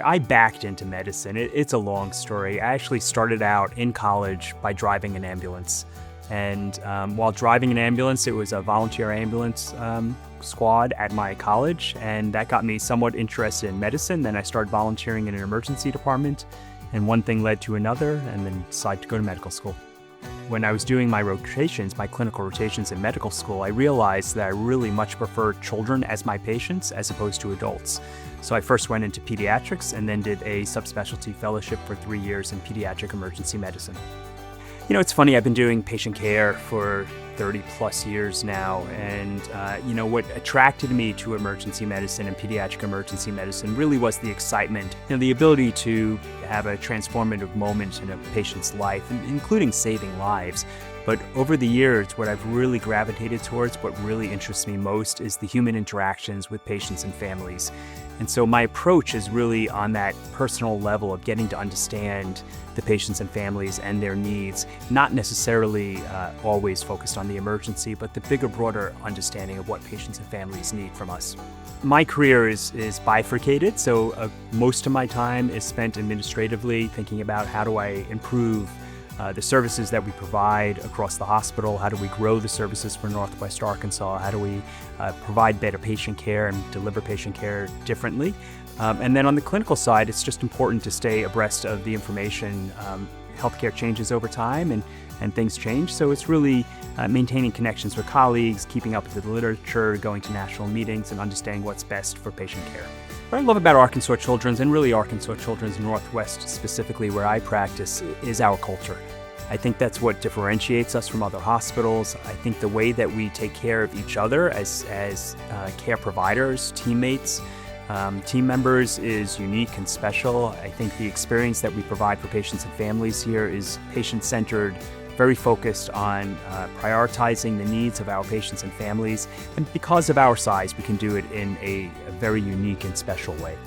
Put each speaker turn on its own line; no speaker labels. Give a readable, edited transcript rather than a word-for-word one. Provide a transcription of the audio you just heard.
I backed into medicine. It's a long story. I actually started out in college by driving an ambulance. And while driving an ambulance, it was a volunteer ambulance squad at my college. And that got me somewhat interested in medicine. Then I started volunteering in an emergency department. And one thing led to another, and then decided to go to medical school. When I was doing my rotations, my clinical rotations in medical school, I realized that I really much preferred children as my patients as opposed to adults. So I first went into pediatrics and then did a subspecialty fellowship for 3 years in pediatric emergency medicine. You know, it's funny, I've been doing patient care for 30 plus years now, and what attracted me to emergency medicine and pediatric emergency medicine really was the excitement, the ability to have a transformative moment in a patient's life, including saving lives. But over the years, what I've really gravitated towards, what really interests me most, is the human interactions with patients and families. And so my approach is really on that personal level of getting to understand the patients and families and their needs, not necessarily always focused on the emergency, but the bigger, broader understanding of what patients and families need from us. My career is bifurcated, so most of my time is spent administratively thinking about how do I improve the services that we provide across the hospital, how do we grow the services for Northwest Arkansas, how do we provide better patient care and deliver patient care differently. And then on the clinical side, it's just important to stay abreast of the information. Healthcare changes over time and things change, so it's really maintaining connections with colleagues, keeping up with the literature, going to national meetings, and understanding what's best for patient care. What I love about Arkansas Children's, and really Arkansas Children's Northwest specifically where I practice, is our culture. I think that's what differentiates us from other hospitals. I think the way that we take care of each other as care providers, teammates, team members is unique and special. I think the experience that we provide for patients and families here is patient-centered, very focused on prioritizing the needs of our patients and families. And because of our size, we can do it in a very unique and special way.